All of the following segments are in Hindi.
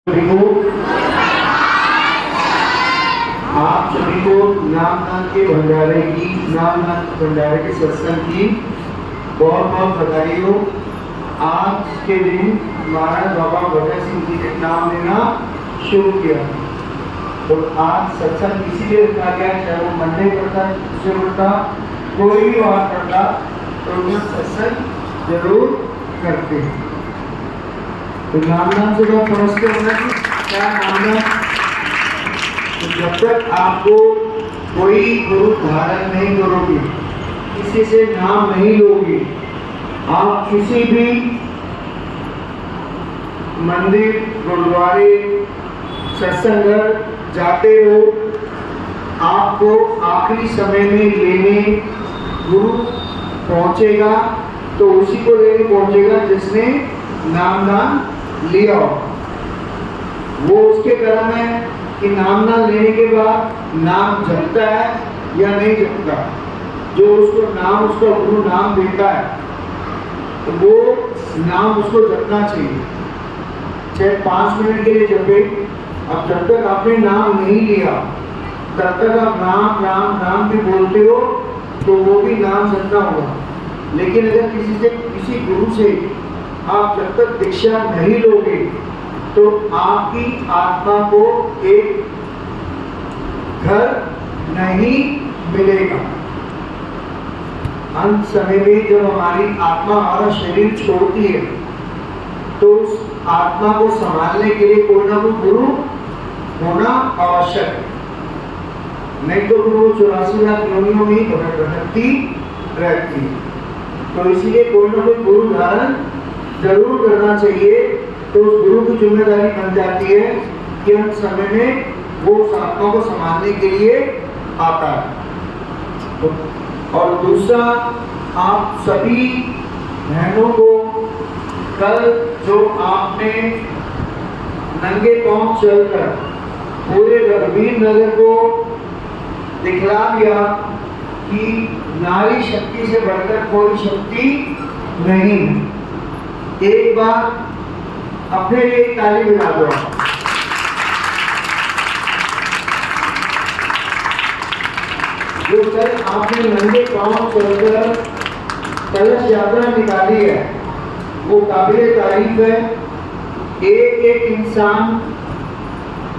आप सभी को नामदान के भंडारे के सत्संग की बहुत बहुत बधाई हो। आज के दिन महाराज बाबा भगत सिंह जी के नाम लेना शुरू किया। तो आज सत्संग इसीलिए रखा गया, चाहे वो मंडे करता से उठता कोई भी बात करता तो वो सत्संग जरूर करते हैं। तो नामदान से लोग समझते होना कि क्या नामदान। तो जब तक आपको कोई गुरु धारण नहीं करोगे, किसी से नाम नहीं लोगे, आप किसी भी मंदिर गुरुद्वारे सत्संग जाते हो, आपको आखिरी समय में लेने गुरु पहुंचेगा तो उसी को लेने पहुंचेगा जिसने नामदान लिया हो। वो उसके कर्म है कि नामदान लेने के बाद नाम जपता है या नहीं जपता। जो उसको नाम उसका गुरु नाम देता है तो वो नाम उसको जपना चाहिए, चाहे 5 मिनट के लिए जपे। अब जब तक आपने नाम नहीं लिया तब तक आप राम राम राम भी बोलते हो तो वो भी नाम जपना होगा। लेकिन अगर किसी गुरु से आप जब तक दीक्षा नहीं लोगे तो आपकी आत्मा को एक घर नहीं मिलेगा। अंत समय में जब हमारी आत्मा हमारा शरीर छोड़ती है तो उस आत्मा को संभालने के लिए कोई ना कोई गुरु होना आवश्यक है। नहीं तो गुरु 84 लाख योनियों में ही भटकती रहती है। तो इसलिए कोई ना कोई गुरु धारण जरूर करना चाहिए। तो उस गुरु की जिम्मेदारी बन जाती है कि अंत समय में वो उस आत्मा को संभालने के लिए आता है। और दूसरा, आप सभी बहनों को कल जो आपने नंगे पांव चलकर पूरे रघुवीर नगर को दिखला दिया कि नारी शक्ति से बढ़कर कोई शक्ति नहीं है। एक बार अपने लिए ताली बजा दो। जो कल आपने नंगे पांव चलकर कलश यात्रा निकाली है वो काबिले तारीफ है। एक एक इंसान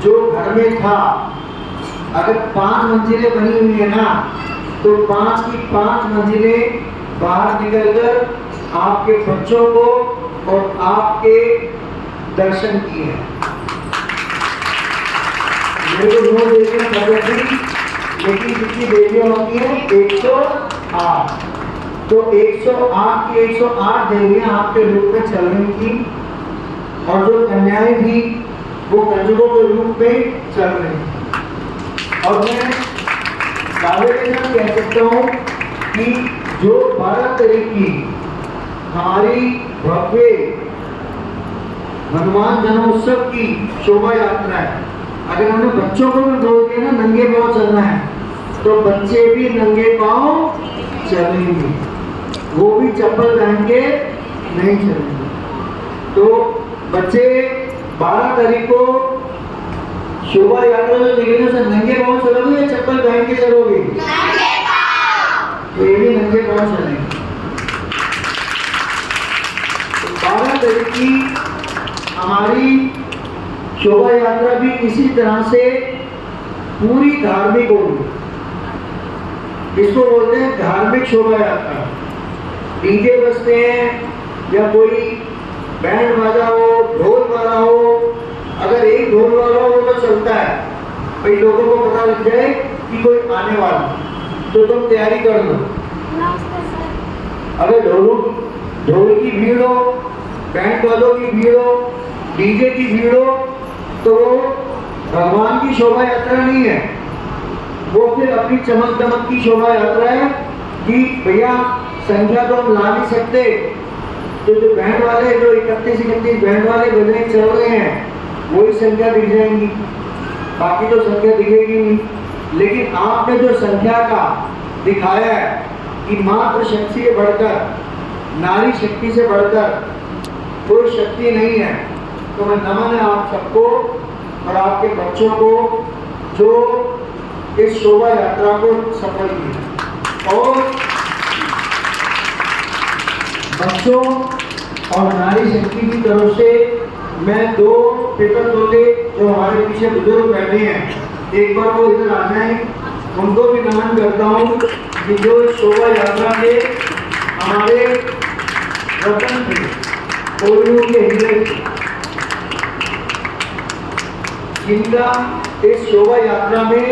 जो घर में था, अगर 5 मंजिलें बनी हुई है ना तो 5 की 5 मंजिलें बाहर निकलकर आपके बच्चों को और आपके दर्शन किए। मेरे को देखना पड़ता थी, लेकिन कितनी देवियां होती है 108। तो 108 की 108 देवियां आपके रूप में चल रही थी और जो कन्याएं थी वो कंजकों के रूप में चल रही थी। और मैं दावे के साथ कह सकता हूँ कि जो 12 तारीख की हमारी भव्य हनुमान जन्मोत्सव की शोभा यात्रा है, अगर हमने बच्चों को भी बोल दिया ना नंगे पांव चलना है तो बच्चे भी नंगे पांव चलेंगे, वो भी चप्पल पहन के नहीं चलेंगे। तो बच्चे 12 तारीख को शोभा यात्रा में निकलने से नंगे पांव चलोगे या चप्पल पहन के चलोगे? तो ये भी नंगे पांव चलेंगे। 12 तारीख की हमारी शोभा यात्रा भी इसी तरह से पूरी धार्मिक होगी। इसको बोलते हैं धार्मिक शोभा यात्रा। डीजे बजते हैं या कोई बैंड बाजा हो, ढोल वाला हो। अगर एक ढोल वाला हो तो चलता है, भाई लोगों को पता लग जाए कि कोई आने वाला, तो तुम तैयारी कर लो। अगर ढोल की भीड़ हो, बैंड वालों की भीड़ हो, डीजे की भीड़ हो तो भगवान की शोभा यात्रा नहीं है, वो फिर अपनी चमक दमक की शोभा यात्रा है कि भैया संख्या तो हम ला नहीं सकते, तो जो बैंड वाले जो 31 बैंड वाले बजने चल रहे हैं वही संख्या दिख जाएंगी, बाकी तो संख्या दिखेगी नहीं। लेकिन आपने जो संख्या का दिखाया है कि मात्र शक्ति से बढ़कर, नारी शक्ति से बढ़कर कोई शक्ति नहीं है, तो मैं नमन है आप सबको और आपके बच्चों को जो इस शोभा यात्रा को सफल किया। और बच्चों और नारी शक्ति की तरफ से मैं 2 पेपर तोले जो हमारे पीछे बुजुर्ग बैठे हैं, एक बार वो इधर आ जाए, उनको भी नमन करता हूँ कि जो इस शोभा यात्रा के हमारे रतन थे, कोयलों के हीरे थे, जिनका इस शोभा यात्रा में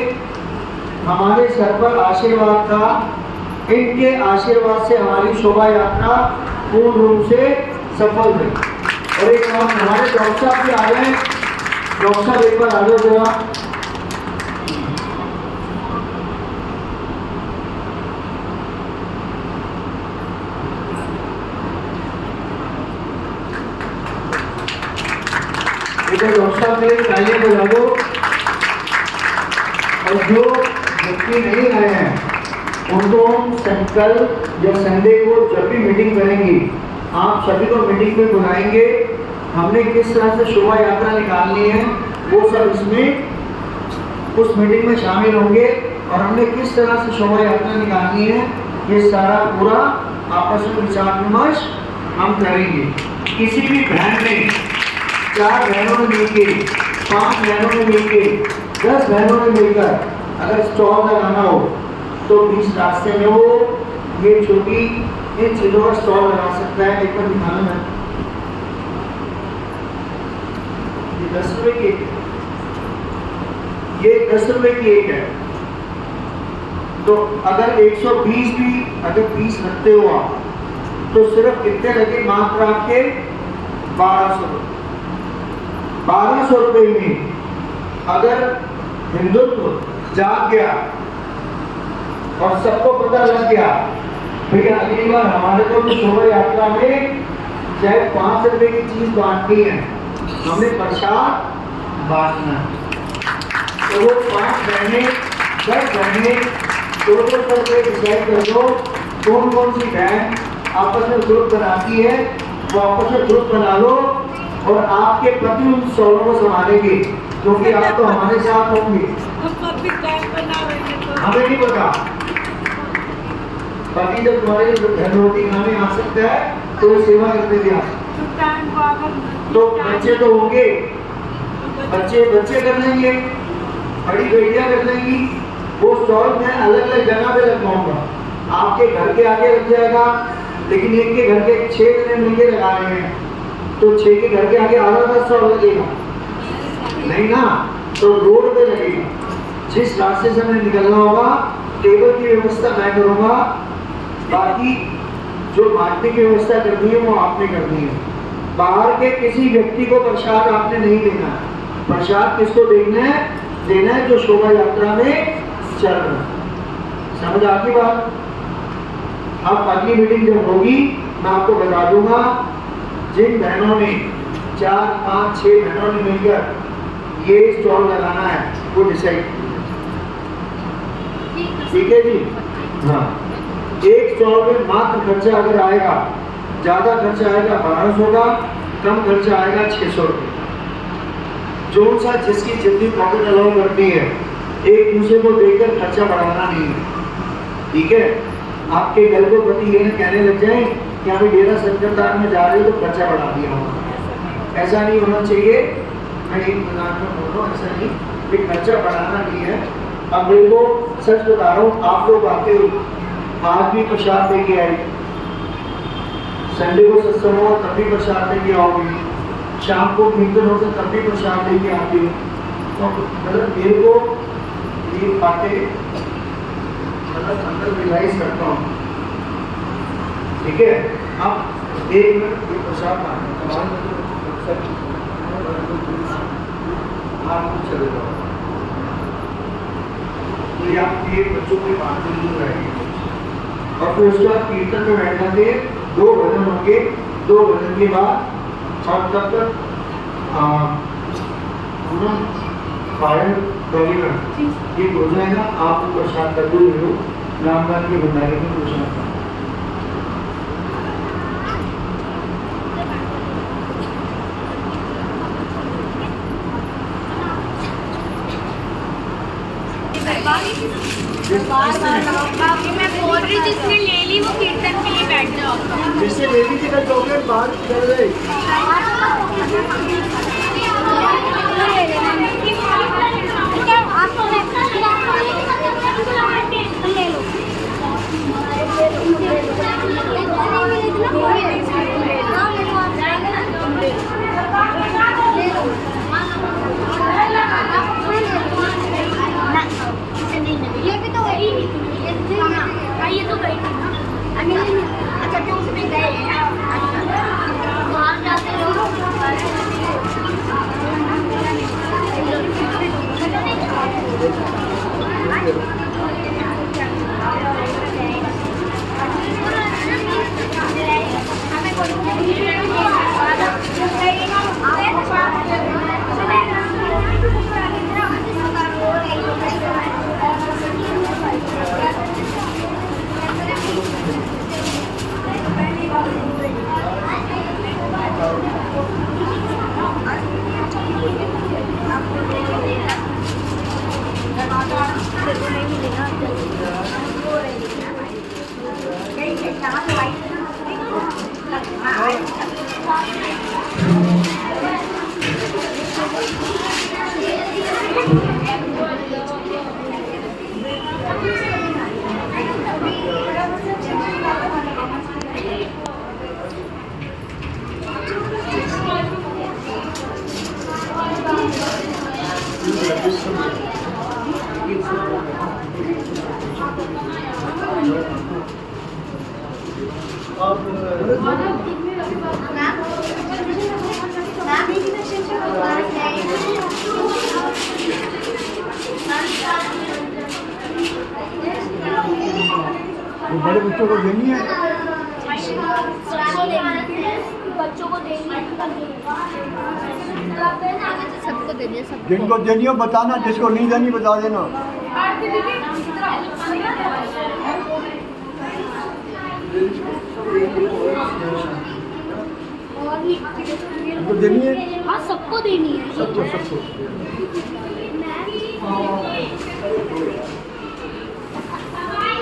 हमारे सर पर आशीर्वाद था। इनके आशीर्वाद से हमारी शोभा यात्रा पूर्ण रूप से सफल हुई। और एक बार हमारे डॉक्टर साहब भी आ गए। डॉक्टर साहब एक बार आ जाओ जरा। डॉक्टर साहब ने तालियां बजा दो। और जो व्यक्ति नहीं आए हैं उनको हम कल या संडे को जब भी मीटिंग करेंगे, आप सभी को मीटिंग में बुलाएंगे। हमने किस तरह से शोभा यात्रा निकालनी है वो सब इसमें उस मीटिंग में शामिल होंगे। और हमने किस तरह से शोभा यात्रा निकालनी है ये सारा पूरा आपस में विचार विमर्श हम करेंगे। किसी भी बहन ने 4 बहनों ने मिलकर, 5 बहनों ने मिलकर, 10 बहनों ने मिलकर अगर स्टॉल लगाना हो तो बीच रास्ते में वो ये छोटी इन चीजों का स्टॉल लगा सकता है। एक बार दिखाना है, ये 10 रुपए की, ये 10 रुपए की एक है। तो अगर 120 भी अगर 20 रखते हो आप तो सिर्फ कितने लगे मात्र आपके 1200 रुपये। 1200 रुपये में अगर हिंदुत्व जाग गया और सबको पता लग गया भैया अगली बार हमारे को तो शोभा यात्रा में चाहे 5 रुपए की चीज बांटनी है, हमें प्रसाद बांटना है, तो वो 5 बहने 10 बहने 200 रुपये डिसाइड कर दो। कौन कौन सी बहन आपस में ग्रुप बनाती है वो आपस में ग्रुप बना लो और आपके पति उन स्टॉलों को संभालेंगे क्योंकि आप तो हमारे साथ होंगे। हमें नहीं पता पति जब तुम्हारे घर रोटी खाने आ सकता है तो सेवा करते थे आप। तो बच्चे तो होंगे, बच्चे कर लेंगे, बड़ी बेटियां कर लेंगी। वो स्टॉल में अलग अलग जगह पे लगवाऊंगा, आपके घर के आगे लग जाएगा, लेकिन एक के घर के 6 जने मिलकर लगा रहे हैं तो 6 के घर के आगे आधा स्टॉल लगेगा नहीं ना, तो रोड पे लगेगा। जिस रास्ते से हमें निकलना होगा टेबल की व्यवस्था मैं करूँगा, बाकी जो बांटने की व्यवस्था करनी है वो आपने करनी है। बाहर के किसी व्यक्ति को प्रसाद आपने नहीं देना है। प्रसाद किसको देना है जो शोभा यात्रा में चल रहा है। समझ आती बात? अब अगली मीटिंग जब होगी मैं आपको बता दूंगा। जिन बहनों ने 4, 5, 6 बहनों ने मिलकर ये स्टॉल लगाना है वो डिसाइड, ठीक है जी? हाँ, एक स्टॉल में मात्र खर्चा अगर आएगा, ज्यादा खर्चा आएगा 1200 का, कम खर्चा आएगा 600 रुपये। जो सा जिसकी जितनी पॉकेट अलाउ करती है, एक दूसरे को देकर खर्चा बढ़ाना नहीं है, ठीक है? आपके घर को पति ये कहने लग जाए कि हमें डेरा संकटदार में जा रहे हो तो खर्चा बढ़ा दिया होगा, ऐसा नहीं होना चाहिए। मैं एक मजाक में बोल रहा हूँ, ऐसा नहीं कि खर्चा बढ़ाना नहीं है। अब मेरे को सच बता रहा हूँ, आप लोग आते हो, आज भी प्रसाद दे के आए, संडे को सत्संग हो तब भी प्रसाद दे के आओगे, शाम को कीर्तन होकर तब भी प्रसाद दे के आते हो। तो मतलब मेरे को ये बातें मतलब अंदर रियलाइज करता हूँ, ठीक है? अब 1 मिनट ये प्रसाद आप चले जाओ तो ये आपके बच्चों के बात दूर रहेंगे। और फिर उसके बाद कीर्तन में बैठ जाते, 2 भजन होंगे, 2 भजन के बाद और तब तक फायर ये हो जाएगा। आप प्रसाद कर दो, रामदान के भंडारे में प्रसाद। बाकी मैं बोल रही जिसने ले ली वो कीर्तन के लिए बैठ जाओ। जिससे ले ली थी कल चॉकलेट बाहर चल गई। ले लो। ये भी तो वही ये तो गई थी ना। अच्छा तो उसमें गए बाहर जाते हो। बड़े बच्चों को देनी है, बच्चों को देनी है, सबको देनी है, सबको। जिनको देनी हो बताना, जिसको नहीं देनी बता देना। उनको देनी है, हाँ सबको देनी है, सबको सबको।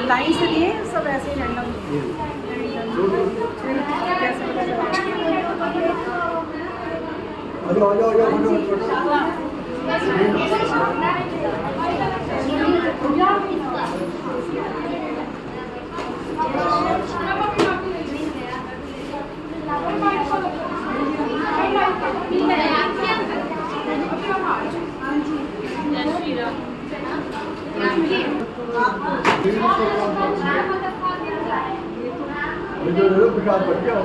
लाइन से दिए सब ऐसे ही रैंडम आ जाओ आ जाओ प्रसाद बढ़ गया।